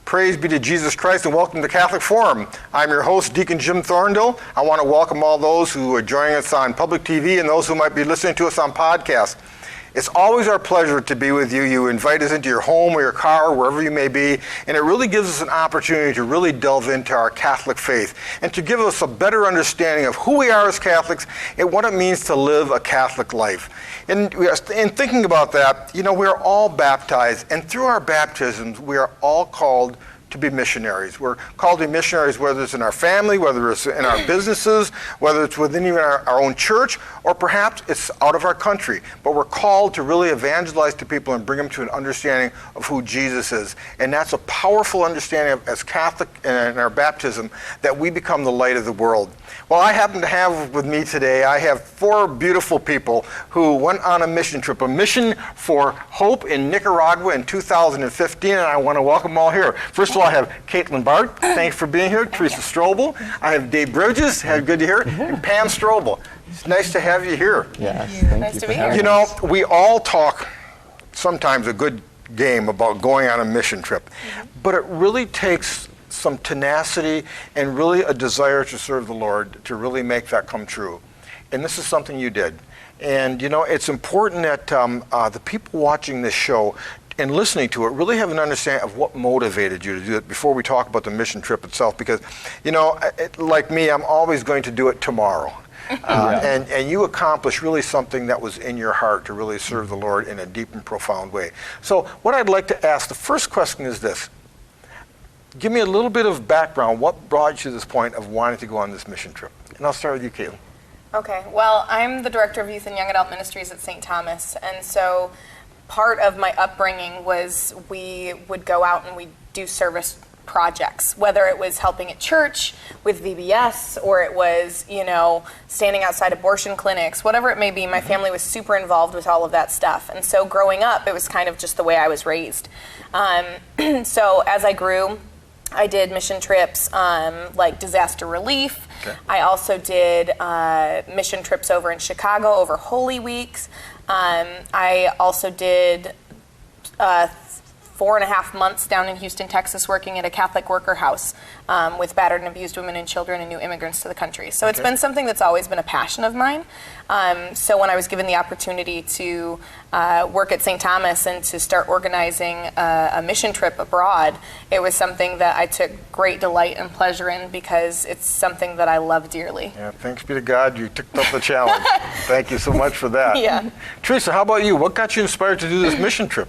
Praise be to Jesus Christ and welcome to Catholic Forum. I'm your host, Deacon Jim Thorndale. I want to welcome all those who are joining us on public TV and those who might be listening to us on podcast. It's always our pleasure to be with you. You invite us into your home or your car, or wherever you may be, and it really gives us an opportunity to really delve into our Catholic faith and to give us a better understanding of who we are as Catholics and what it means to live a Catholic life. And in thinking about that, we are all baptized, and through our baptisms, we are all called to be missionaries. We're called to be missionaries, whether it's in our family, whether it's in our businesses, whether it's within even our own church, or perhaps it's out of our country. But we're called to really evangelize to people and bring them to an understanding of who Jesus is. And that's a powerful understanding of, as Catholic in our baptism, that we become the light of the world. Well, I happen to have with me today, I have 4 beautiful people who went on a mission trip, a mission for hope in Nicaragua in 2015, and I want to welcome them all here. First of all, I have Caitlin Bart. Thanks for being here. Teresa Strobel. I have Dave Bridges. Good to hear. And Pam Strobel. It's nice to have you here. Yes, thank you. Nice to be here. We all talk sometimes a good game about going on a mission trip, but it really takes some tenacity and really a desire to serve the Lord to really make that come true. And this is something you did. And it's important that the people watching this show and listening to it really have an understanding of what motivated you to do it before we talk about the mission trip itself, because like me, I'm always going to do it tomorrow. And you accomplished really something that was in your heart to really serve the Lord in a deep and profound way. So what I'd like to ask, the first question is this. Give me a little bit of background. What brought you to this point of wanting to go on this mission trip? And I'll start with you, Caitlin. Okay, well, I'm the Director of Youth and Young Adult Ministries at St. Thomas, and so part of my upbringing was we would go out and we'd do service projects, whether it was helping at church with VBS or it was, standing outside abortion clinics, whatever it may be. My family was super involved with all of that stuff. And so growing up, it was kind of just the way I was raised. So as I grew, I did mission trips like disaster relief. Okay. I also did mission trips over in Chicago over Holy Weeks. I also did 4.5 months down in Houston, Texas, working at a Catholic worker house with battered and abused women and children and new immigrants to the country. So It's been something that's always been a passion of mine. So when I was given the opportunity to work at St. Thomas and to start organizing a mission trip abroad, it was something that I took great delight and pleasure in because it's something that I love dearly. Yeah, thanks be to God you took up the challenge. Thank you so much for that. Yeah. Teresa, how about you? What got you inspired to do this mission trip?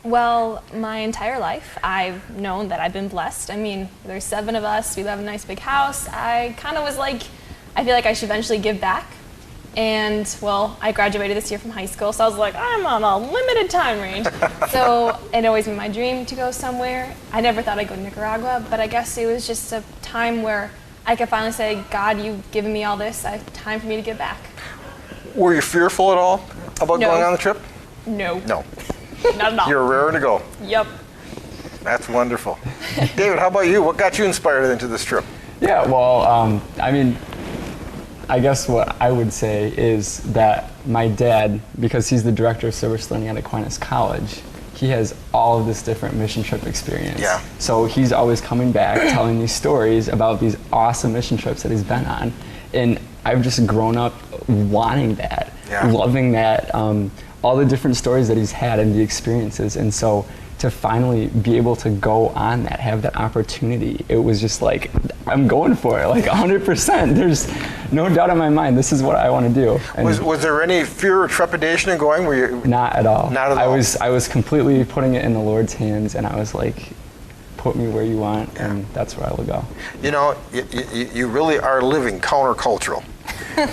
Well, my entire life, I've known that I've been blessed. I mean, there's 7 of us. We live in a nice big house. I kind of was like, I feel like I should eventually give back. And, well, I graduated this year from high school, so I was like, I'm on a limited time range. So it always been my dream to go somewhere. I never thought I'd go to Nicaragua, but I guess it was just a time where I could finally say, God, you've given me all this. Time for me to give back. Were you fearful at all about going on the trip? No. No. Not at all. You're raring to go. Yep. That's wonderful. David, how about you? What got you inspired into this trip? Yeah, well, I guess what I would say is that my dad, because he's the director of service learning at Aquinas College, he has all of this different mission trip experience. Yeah. So he's always coming back telling these stories about these awesome mission trips that he's been on. And I've just grown up wanting that, loving that, all the different stories that he's had and the experiences. And so to finally be able to go on that, have that opportunity, it was just like, I'm going for it, like 100%. There's no doubt in my mind, this is what I want to do. And was there any fear or trepidation in going? Were you? Not at all. Not at all. I was completely putting it in the Lord's hands, and I was like, put me where you want, and that's where I will go. You really are living countercultural.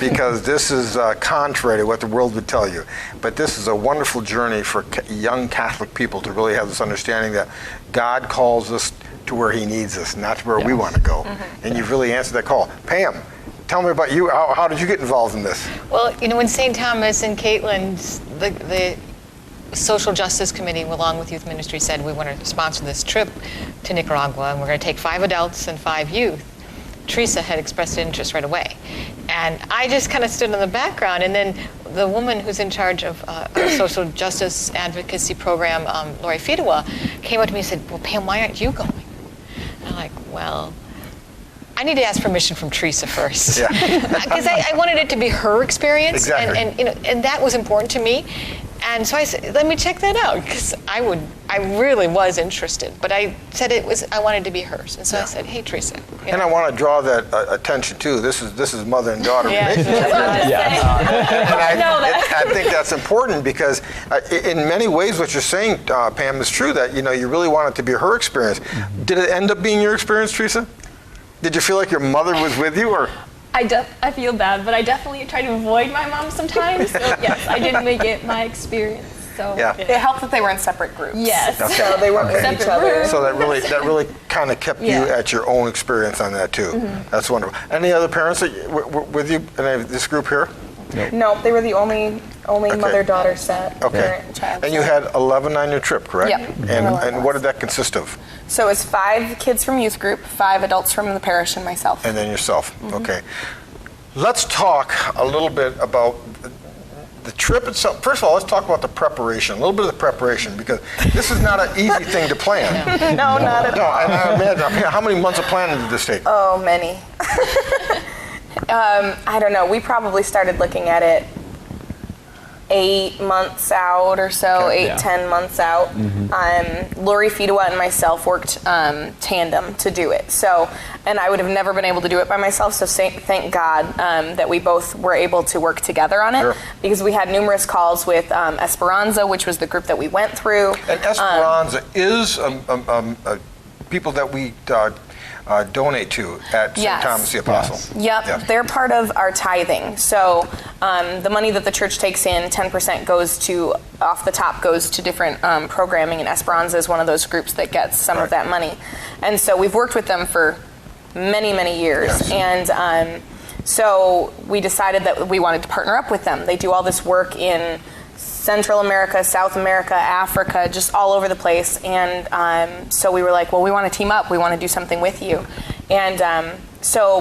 Because this is contrary to what the world would tell you. But this is a wonderful journey for young Catholic people to really have this understanding that God calls us to where he needs us, not to where we want to go. Mm-hmm. And you've really answered that call. Pam, tell me about you. How did you get involved in this? Well, when St. Thomas and Caitlin's, the Social Justice Committee, along with Youth Ministry, said we want to sponsor this trip to Nicaragua, and we're going to take 5 adults and 5 youth, Teresa had expressed interest right away. And I just kind of stood in the background, and then the woman who's in charge of our social justice advocacy program, Lori Fidewa, came up to me and said, well, Pam, why aren't you going? And I'm like, well, I need to ask permission from Teresa first. Because I wanted it to be her experience. Exactly. And that was important to me. And so I said, let me check that out, because I really was interested. But I said I wanted to be hers. And so I said, hey, Teresa. And I want to draw that attention too. This is mother and daughter relationship. I think that's important because in many ways what you're saying, Pam, is true, that you really want it to be her experience. Did it end up being your experience, Teresa? Did you feel like your mother was with you, or? I feel bad, but I definitely try to avoid my mom sometimes. So yes, I didn't make it my experience. So it helped that they were in separate groups. Yes. Okay. So they weren't with each other. So that really kind of kept you at your own experience on that too. That's wonderful. Any other parents that were with you in this group here? No, they were the only mother-daughter set. Okay. Parent-child. And you had 11 on your trip, correct? Yep. And what did that consist of? So it was 5 kids from youth group, 5 adults from the parish, and myself. And then yourself. Okay. Let's talk a little bit about the trip itself. First of all, let's talk about the preparation, a little bit of the preparation, because this is not an easy thing to plan. No, not at all. And I imagine, how many months of planning did this take? Oh, many. I don't know. We probably started looking at it 8 months out or so, 10 months out. Lori Fidewa and myself worked tandem to do it. So, and I would have never been able to do it by myself, so thank God that we both were able to work together on it, because we had numerous calls with Esperanza, which was the group that we went through. And Esperanza is people that we donate to at St. Thomas the Apostle. Yep, they're part of our tithing. So the money that the church takes in, 10% goes to, off the top, goes to different programming, and Esperanza is one of those groups that gets some of that money. And so we've worked with them for many, many years. And so we decided that we wanted to partner up with them. They do all this work in Central America, South America, Africa, just all over the place. And so we were like, well, we want to team up. We want to do something with you. And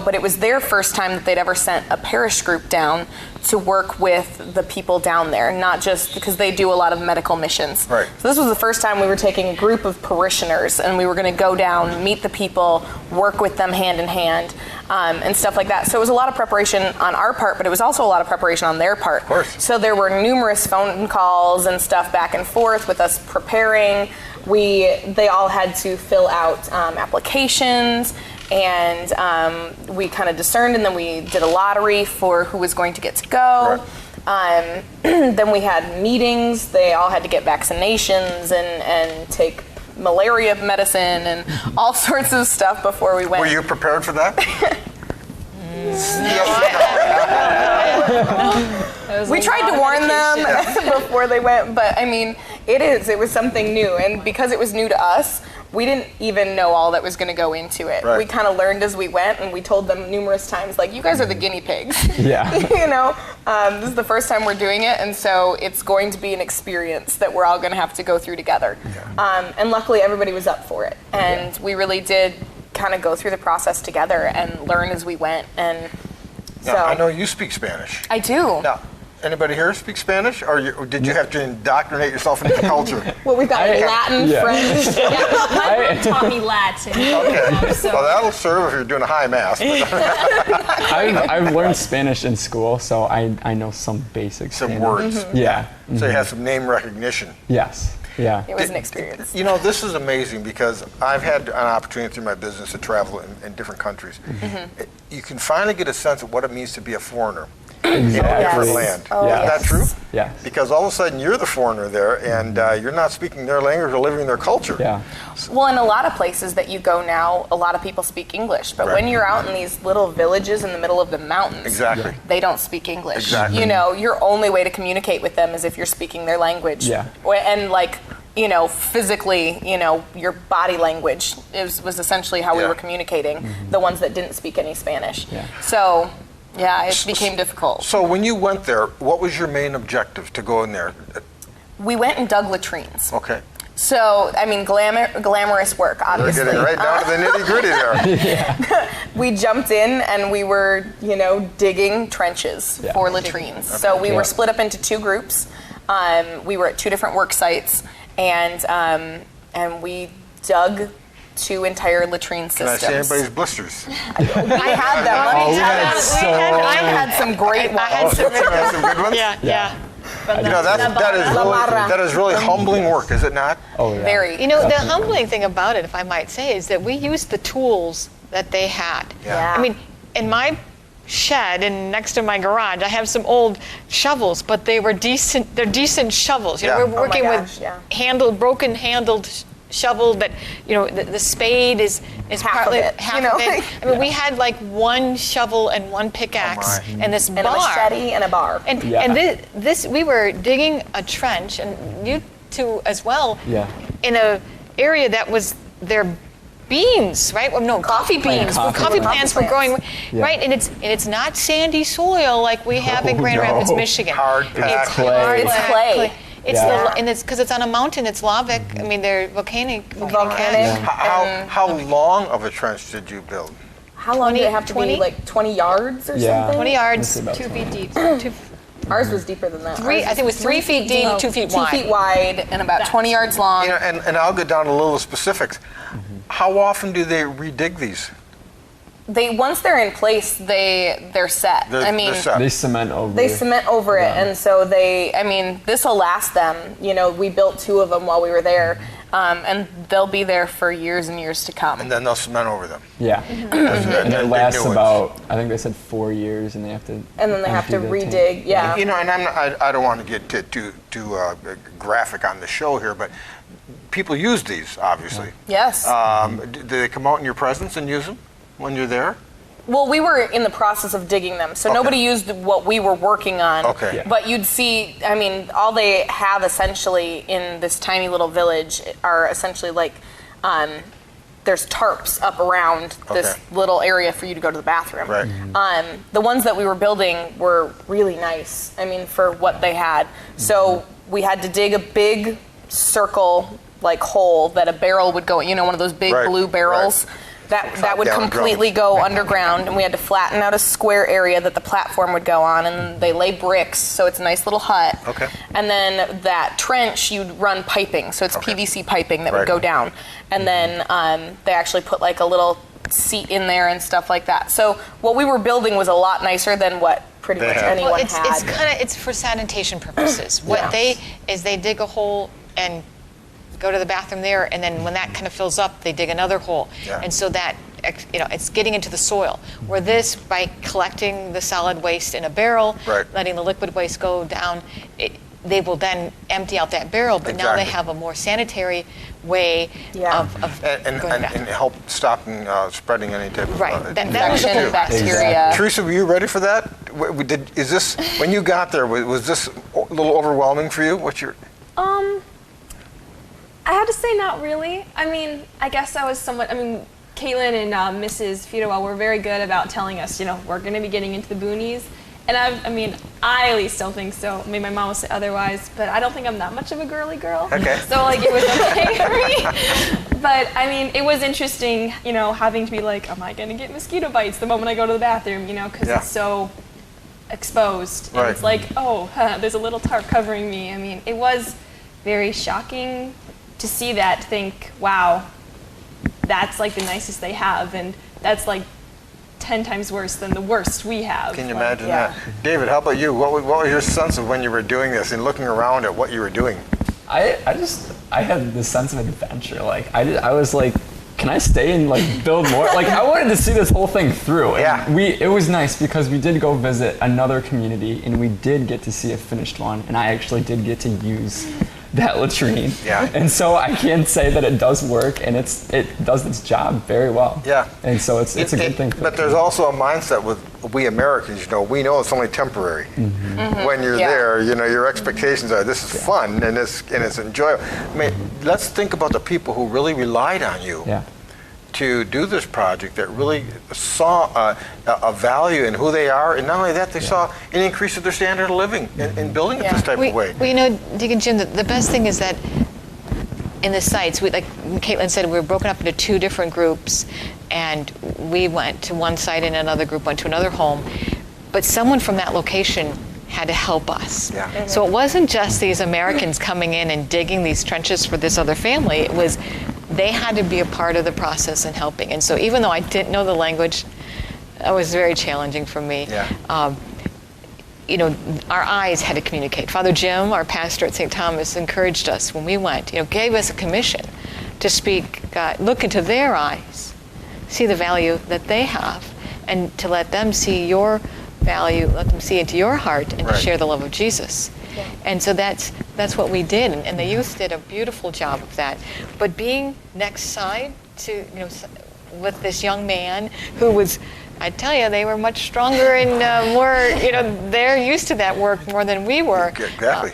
but it was their first time that they'd ever sent a parish group down to work with the people down there, not just because they do a lot of medical missions. Right. So this was the first time we were taking a group of parishioners, and we were going to go down, meet the people, work with them hand in hand, and stuff like that. So it was a lot of preparation on our part, but it was also a lot of preparation on their part. Of course. So there were numerous phone calls and stuff back and forth with us preparing. They all had to fill out applications, and we kind of discerned, and then we did a lottery for who was going to get to go. Right. Then we had meetings. They all had to get vaccinations and take malaria medicine and all sorts of stuff before we went. Were you prepared for that? We tried to warn them before they went, but I mean, it was something new, and because it was new to us, we didn't even know all that was going to go into it. Right. We kind of learned as we went, and we told them numerous times, like, you guys are the guinea pigs. Yeah. This is the first time we're doing it, and so it's going to be an experience that we're all going to have to go through together. Yeah. And luckily, everybody was up for it, and we really did kind of go through the process together and learn as we went. And so now, I know you speak Spanish. I do. Now, anybody here speak Spanish, or did you have to indoctrinate yourself into the culture? Well, we've got Latin friends. My mom taught me Latin. Okay. So. Well, that'll serve if you're doing a high mass. I've learned Spanish in school, so I know some basic Some Spanish. words. Yeah. So you have some name recognition. Yes. Yeah. It was an experience. This is amazing because I've had an opportunity through my business to travel in different countries. You can finally get a sense of what it means to be a foreigner in a different land. Oh, Isn't that true? Yeah. Because all of a sudden you're the foreigner there, and you're not speaking their language or living their culture. Yeah. Well, in a lot of places that you go now, a lot of people speak English. But when you're out in these little villages in the middle of the mountains, Exactly. they don't speak English. Exactly. Your only way to communicate with them is if you're speaking their language. Yeah. And physically, your body language was essentially how we were communicating, the ones that didn't speak any Spanish. Yeah. So, it became difficult. So when you went there, what was your main objective to go in there? We went and dug latrines. Okay. So, I mean, glamorous work, We're obviously. getting right down to the nitty-gritty there. We jumped in and we were, digging trenches for latrines. Okay. So we were split up into 2 groups. We were at 2 different work sites, and we dug 2 entire latrine Can I systems. see anybody's blisters? I had them. Oh, we had I had some great ones. I had some You had some good ones? Yeah. That is really humbling work, is it not? Oh, yeah. Very. You know, the humbling thing about it, if I might say, is that we used the tools that they had. Yeah. I mean, in my shed and next to my garage, I have some old shovels, but they were decent. They're decent shovels. You know, Yeah. we're working Oh my with gosh, broken handled shovel that, the spade is Half partly of it, half of it. I mean, we had like 1 shovel and 1 pickaxe Oh, my. and this and bar. a machete and a bar. And Yeah. and this we were digging a trench, and you two as well. Yeah. In a area that was their beans, right? Well, no, coffee beans. Coffee Plants were plants. growing, Yeah. right? And it's not sandy soil like we have in Oh, Grand no. Rapids, Michigan. Hard It's packed. clay. It's clay. It's Yeah. and it's because it's on a mountain. It's lavic. I mean, they're volcanic. Volcanic. How long of a trench did you build? How long did it have to 20? be? Like 20 yards or Yeah. something? 20 yards. About 2 feet deep. Ours was deeper than that. Three. I think it was 3 feet deep, 2 feet 2 wide. feet wide and about 20 yards long. And I'll get down to little specifics. How often do they redig these? Once they're in place, they're set. They're set. They cement over. They cement over it, and so this will last them. We built 2 of them while we were there, and they'll be there for years and years to come. And then they'll cement over them. Yeah. And it lasts about, I think they said 4 years, and they have to. And then they have to empty the tank. redig. Yeah. And I don't want to get too graphic on the show here, but people use these, obviously. Yes. Do they come out in your presence and use them when you're there? Well, we were in the process of digging them, so Okay. nobody used what we were working on. Okay. Yeah. But you'd see, all they have essentially in this tiny little village are essentially like, there's tarps up around this Okay. little area for you to go to the bathroom. Right. The ones that we were building were really nice, for what they had. So we had to dig a big circle, like hole that a barrel would go in, one of those big Right, blue barrels. right. That would Top-down completely drums. go underground, and we had to flatten out a square area that the platform would go on, and they lay bricks, so it's a nice little hut. Okay. And then that trench, you'd run piping, so it's Okay. PVC piping that Right. would go down. And then they actually put like a little seat in there and stuff like that. So what we were building was a lot nicer than what pretty They much had. anyone Well, it's had. it's for sanitation purposes. What Yeah. they dig a hole and go to the bathroom there, and then when that kind of fills up, they dig another hole. Yeah. And so that, it's getting into the soil. Where this, by collecting the solid waste in a barrel, Right. letting the liquid waste go down, they will then empty out that barrel, but now they Exactly. have a more sanitary way Yeah. of And going back. help stopping spreading any type of Right. That was the Infection, whole- bacteria. Teresa, were you ready for that? Is this when you got there? Was this a little overwhelming for you? What's your? I have to say not really. I guess I was somewhat, Caitlin and Mrs. Fidua were very good about telling us, we're going to be getting into the Boonies. And I at least don't think so. Maybe my mom will say otherwise, but I don't think I'm that much of a girly girl. Okay. So it was okay for me. But it was interesting, having to be like, am I going to get mosquito bites the moment I go to the bathroom, because Yeah. it's so exposed. And Right. it's like, there's a little tarp covering me. It was very shocking to see that, to think, wow, that's like the nicest they have, and that's like 10 times worse than the worst we have. Can you Like, imagine yeah. that? David, how about you? What was your sense of when you were doing this and looking around at what you were doing? I had this sense of adventure. I was like, can I stay and build more? I wanted to see this whole thing through. And Yeah. it was nice because we did go visit another community and we did get to see a finished one, and I actually did get to use that latrine. Yeah. And so I can say that it does work, and it does its job very well. Yeah. And so it's a good thing. But there's also a mindset with we Americans, we know it's only temporary. When you're Yeah. there, your expectations are this is fun and it's enjoyable. Let's think about the people who really relied on you Yeah. to do this project, that really saw a value in who they are, and not only that, they saw an increase of their standard of living in building it this type of way. Deacon Jim, the best thing is that in the sites, like Caitlin said, we were broken up into 2 different groups, and we went to one site and another group went to another home. But someone from that location had to help us. Yeah. Mm-hmm. So it wasn't just these Americans coming in and digging these trenches for this other family. It was they had to be a part of the process and helping. And so even though I didn't know the language, it was very challenging for me. Yeah. Our eyes had to communicate. Father Jim, our pastor at St. Thomas, encouraged us when we went, gave us a commission to speak, look into their eyes, see the value that they have, and to let them see your value, let them see into your heart, and to share the love of Jesus. Yeah. And so that's what we did, and the youth did a beautiful job of that. But being next side to, with this young man who was, I tell you, they were much stronger and more, they're used to that work more than we were. Exactly.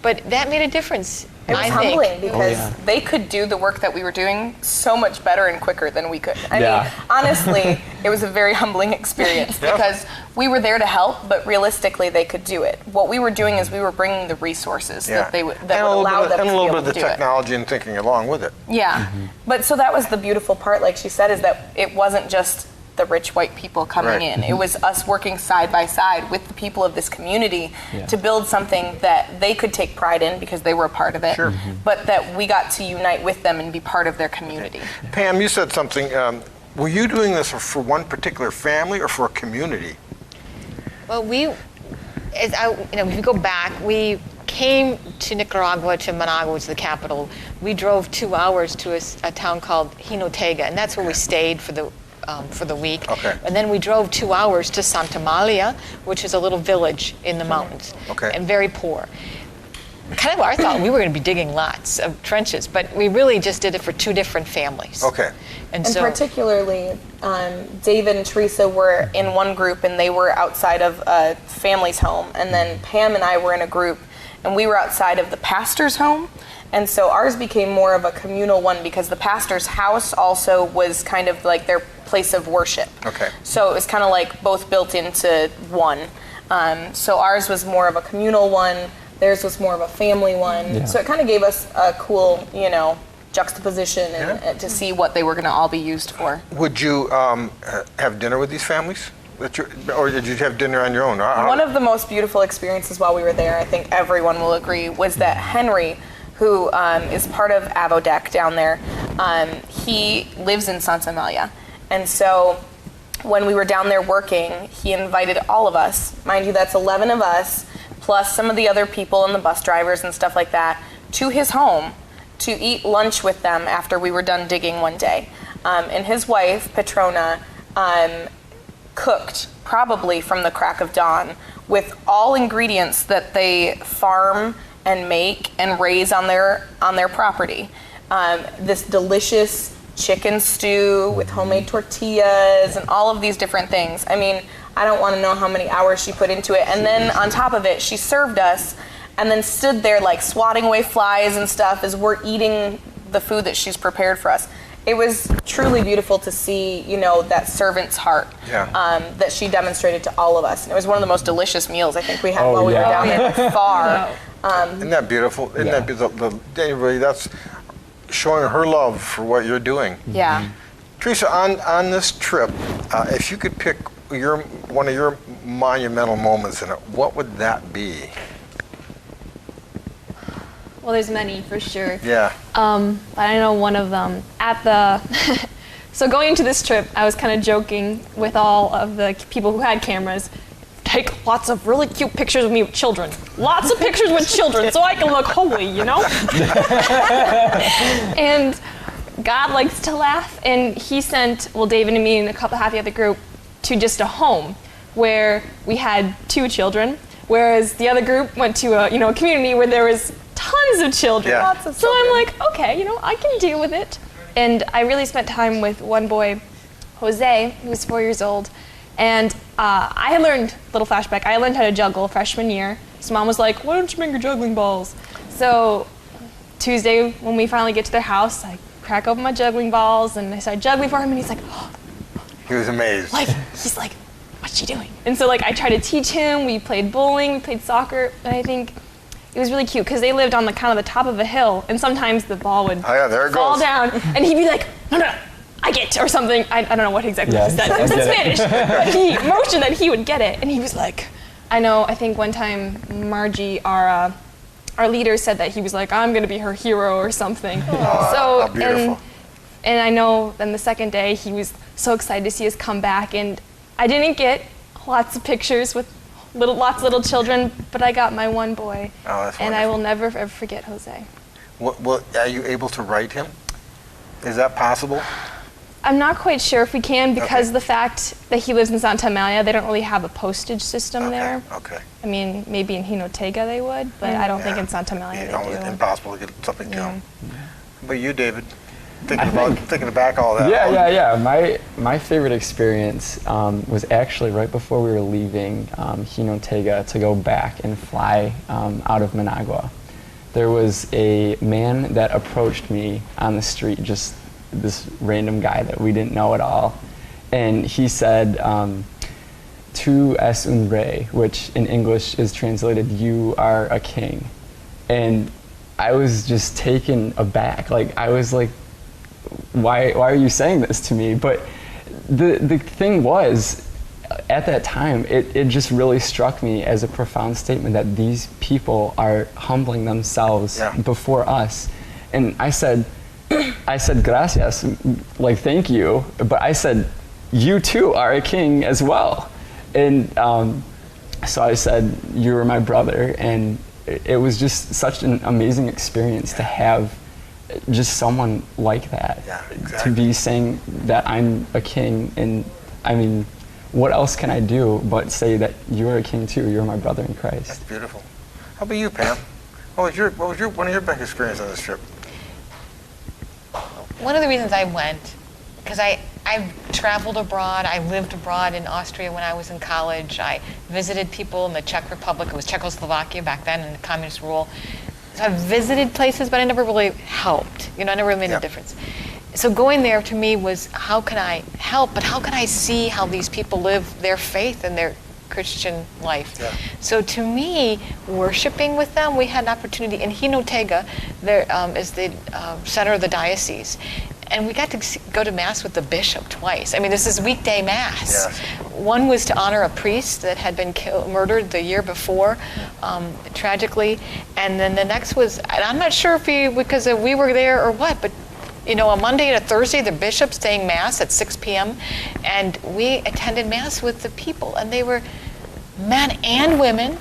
But that made a difference. It was humbling because they could do the work that we were doing so much better and quicker than we could. I mean, honestly, it was a very humbling experience because we were there to help, but realistically, they could do it. What we were doing is we were bringing the resources that would allow them to be able to do it. And a little bit of the technology and thinking along with it. Yeah. Mm-hmm. But so that was the beautiful part, like she said, is that it wasn't just the rich white people coming in. It was us working side by side with the people of this community to build something that they could take pride in because they were a part of it, but that we got to unite with them and be part of their community. Pam, you said something. Were you doing this for one particular family or for a community? Well, if you go back, we came to Nicaragua, to Managua, which is the capital. We drove 2 hours to a town called Jinotega, and that's where we stayed for the week. Okay. And then we drove 2 hours to Santa Malia, which is a little village in the mountains, and very poor. Kind of, I thought we were going to be digging lots of trenches, but we really just did it for 2 different families. Okay. And so, particularly, David and Teresa were in one group, and they were outside of a family's home, and then Pam and I were in a group, and we were outside of the pastor's home. And so ours became more of a communal one because the pastor's house also was kind of like their place of worship. Okay. So it was kind of like both built into one. So ours was more of a communal one. Theirs was more of a family one. Yeah. So it kind of gave us a cool, juxtaposition and to see what they were going to all be used for. Would you have dinner with these families? Or did you have dinner on your own? One of the most beautiful experiences while we were there, I think everyone will agree, was that Henry, who is part of Avodec down there, he lives in Santa Malia. And so when we were down there working, he invited all of us, mind you, that's 11 of us, plus some of the other people and the bus drivers and stuff like that, to his home to eat lunch with them after we were done digging one day. And his wife, Petrona, cooked probably from the crack of dawn with all ingredients that they farm and make and raise on their property. This delicious chicken stew with homemade tortillas and all of these different things. I mean, I don't want to know how many hours she put into it. And then on top of it, she served us and then stood there like swatting away flies and stuff as we're eating the food that she's prepared for us. It was truly beautiful to see, that servant's heart that she demonstrated to all of us. And it was one of the most delicious meals I think we had while we were down there by far. Isn't that beautiful? Isn't that beautiful? That's showing her love for what you're doing. Yeah. Teresa, on this trip, if you could pick one of your monumental moments in it, what would that be? Well, there's many for sure. Yeah. But I know one of them so going into this trip, I was kind of joking with all of the people who had cameras. Take lots of really cute pictures of me with children. Lots of pictures with children so I can look holy, And God likes to laugh, and he sent, David and me and half the other group to just a home where we had 2 children, whereas the other group went to a community where there was tons of children. Yeah. Lots of so children. I'm like, okay, I can deal with it. And I really spent time with one boy, Jose, who was 4 years old. And I learned, little flashback, I learned how to juggle freshman year. So Mom was like, why don't you bring your juggling balls? So Tuesday, when we finally get to their house, I crack open my juggling balls and I start juggling for him, and he's like, oh. He was amazed. He's like, what's she doing? And so I tried to teach him. We played bowling, we played soccer, and I think it was really cute because they lived on the kind of the top of a hill, and sometimes the ball would there it fall goes. down, and he'd be like, no, I get, or something. I don't know what exactly he said. It was in Spanish, but he motioned that he would get it, and he was like, I think one time Margie, our leader, said that he was like, I'm gonna be her hero or something. How beautiful. And I know then the second day he was so excited to see us come back, and I didn't get lots of pictures with lots of little children, but I got my one boy. Oh, that's and I wonderful. will never ever forget Jose. Are you able to write him? Is that possible? I'm not quite sure if we can because the fact that he lives in Santa Amalia, they don't really have a postage system there. Okay. I mean, maybe in Jinotega they would, but I don't think in Santa Amalia they Almost do. impossible to get something to him. But you, David, thinking back all that. Yeah. My favorite experience was actually right before we were leaving Jinotega to go back and fly out of Managua. There was a man that approached me on the street, just this random guy that we didn't know at all, and he said, "Tu es un rey," which in English is translated, "You are a king," and I was just taken aback. Like I was like, why are you saying this to me? But the thing was, at that time, it just really struck me as a profound statement that these people are humbling themselves before us. And I said, gracias, like thank you. But I said, you too are a king as well. And so I said, you are my brother. And it was just such an amazing experience to have just someone like that, to be saying that I'm a king. And I mean, what else can I do but say that you're a king too? You're my brother in Christ. That's beautiful. How about you, Pam? What was one of your best experiences on this trip? One of the reasons I went, because I've traveled abroad. I lived abroad in Austria when I was in college. I visited people in the Czech Republic. It was Czechoslovakia back then in the communist rule. So I visited places, but I never really helped. I never really made a difference. So going there to me was, how can I help, but how can I see how these people live their faith and their Christian life? Yeah. So to me, worshiping with them, we had an opportunity in Jinotega. There is the center of the diocese. And we got to go to Mass with the bishop twice. I mean, this is weekday Mass. Yes. One was to honor a priest that had been murdered the year before, tragically. And then the next was, and I'm not sure if because we were there or what, but on Monday and a Thursday, the bishop saying Mass at 6 p.m. And we attended Mass with the people. And they were men and women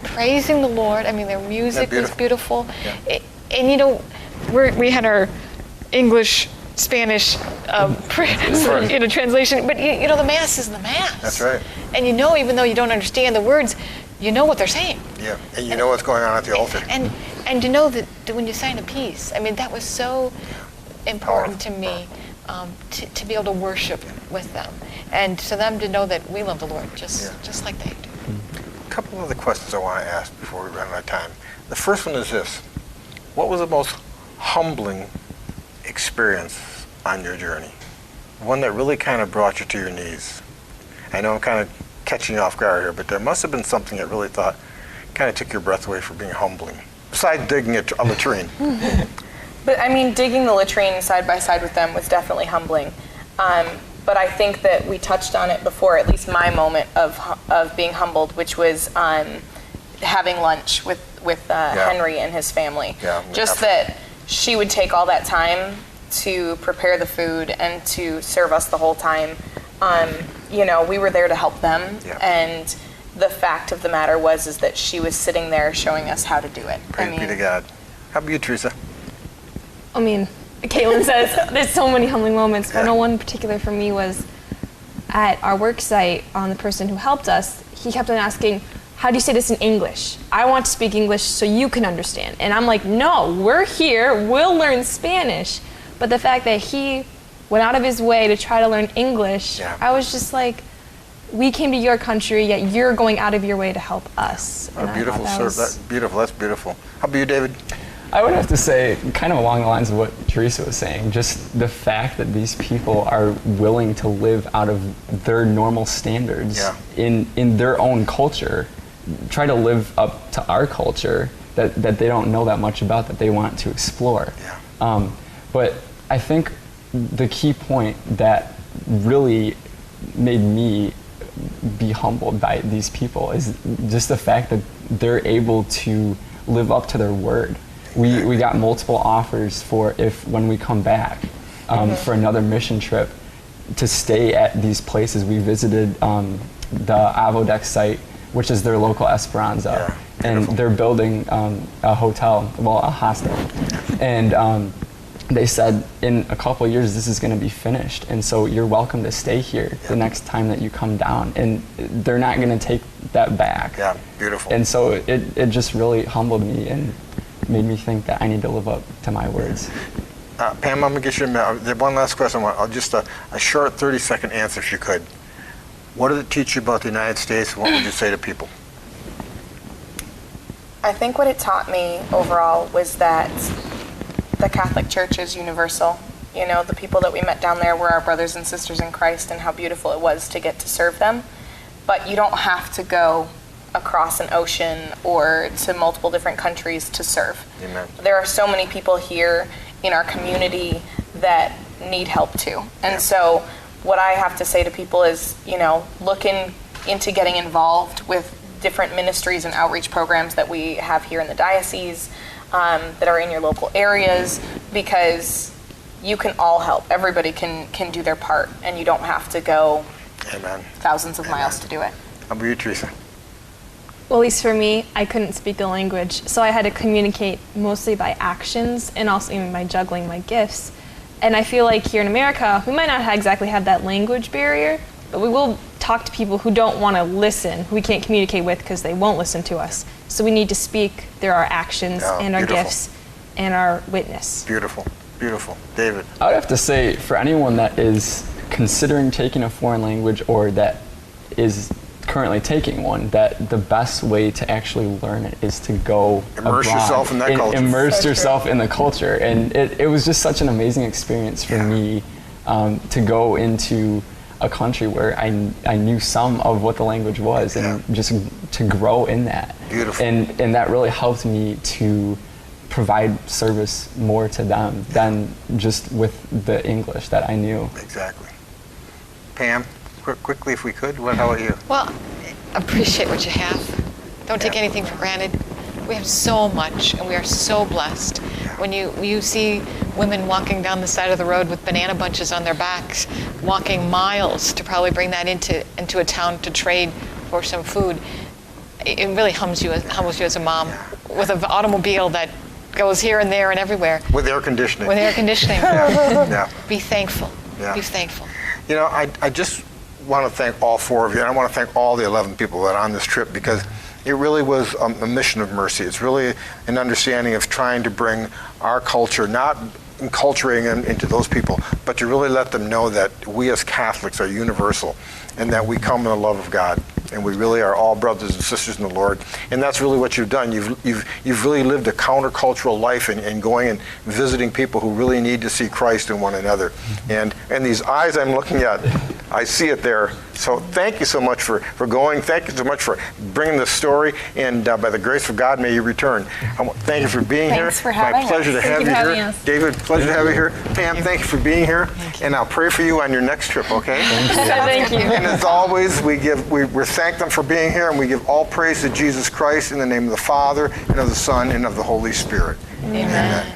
praising the Lord. I mean, their music was beautiful. Yeah. And we had our English, Spanish translation. But the Mass is the Mass. That's right. And even though you don't understand the words, you know what they're saying. Yeah, and you know what's going on at the altar. And to know that when you sign a peace, I mean, that was so important to me, to be able to worship with them, and to them to know that we love the Lord just like they do. A couple of other questions I want to ask before we run out of time. The first one is this: what was the most humbling experience on your journey? One that really kind of brought you to your knees. I know I'm kind of catching you off guard here, but there must have been something that really kind of took your breath away from being humbling, besides digging a latrine. But I mean, digging the latrine side by side with them was definitely humbling. But I think that we touched on it before, at least my moment of being humbled, which was having lunch with Henry and his family. Yeah, just that she would take all that time to prepare the food and to serve us the whole time. We were there to help them, and the fact of the matter is that she was sitting there showing us how to do it. Praise be to God. How about you, Teresa? I mean, Caitlin says there's so many humbling moments, but I know one in particular for me was at our work site. The person who helped us, he kept on asking, how do you say this in English? I want to speak English so you can understand. And I'm like, no, we're here, we'll learn Spanish. But the fact that he went out of his way to try to learn English, I was just like, we came to your country, yet you're going out of your way to help us. Beautiful, that's beautiful. That's beautiful. How about you, David? I would have to say, kind of along the lines of what Teresa was saying, just the fact that these people are willing to live out of their normal standards in their own culture, try to live up to our culture, that they don't know that much about, that they want to explore. Yeah. But I think the key point that really made me be humbled by these people is just the fact that they're able to live up to their word. We got multiple offers for when we come back for another mission trip to stay at these places. We visited the Avodex site, which is their local Esperanza, and they're building a hotel, a hostel, and they said in a couple of years this is going to be finished, and so you're welcome to stay here the next time that you come down, and they're not going to take that back. Yeah, beautiful. And so it just really humbled me and made me think that I need to live up to my words. Pam, I'm going to get you one last question. Just a short 30-second answer if you could. What did it teach you about the United States, and what would you say to people? I think what it taught me overall was that the Catholic Church is universal. You know, the people that we met down there were our brothers and sisters in Christ, and how beautiful it was to get to serve them. But you don't have to go across an ocean or to multiple different countries to serve. Amen. There are so many people here in our community that need help too. And so what I have to say to people is, you know, looking into getting involved with different ministries and outreach programs that we have here in the diocese, that are in your local areas, because you can all help. Everybody can do their part, and you don't have to go thousands of miles to do it. How about you, Teresa? Well, at least for me, I couldn't speak the language, so I had to communicate mostly by actions and also even by juggling my gifts. And I feel like here in America, we might not exactly have that language barrier, but we will talk to people who don't want to listen, who we can't communicate with because they won't listen to us. So we need to speak through our actions and our gifts and our witness. Beautiful, beautiful. David? I would have to say, for anyone that is considering taking a foreign language or that is currently taking one, that the best way to actually learn it is to go immerse abroad yourself in that culture. Immerse yourself in the culture. And it was just such an amazing experience for me to go into a country where I knew some of what the language was and just to grow in that. Beautiful. And that really helped me to provide service more to them than just with the English that I knew. Exactly. Pam, quickly if we could, how about you? Well, appreciate what you have. Don't take anything for granted. We have so much, and we are so blessed. When you see women walking down the side of the road with banana bunches on their backs, walking miles to probably bring that into a town to trade for some food, it really humbles you as a mom with an automobile that goes here and there and everywhere. With air conditioning. With air conditioning. Be thankful. Be thankful. You know, I just want to thank all four of you, and I want to thank all the 11 people that are on this trip, because it really was a mission of mercy. It's really an understanding of trying to bring our culture, not enculturating them into those people, but to really let them know that we as Catholics are universal and that we come in the love of God. And we really are all brothers and sisters in the Lord. And that's really what you've done. You've really lived a countercultural life in going and visiting people who really need to see Christ in one another. And these eyes I'm looking at, I see it there. So thank you so much for going. Thank you so much for bringing this story. And by the grace of God, may you return. Thank you for being here. Thanks for having us. My pleasure to have you here. David, pleasure to have you here. Pam, thank you for being here. And I'll pray for you on your next trip, okay? Thank you. And as always, we thank them for being here, and we give all praise to Jesus Christ in the name of the Father, and of the Son, and of the Holy Spirit. Amen.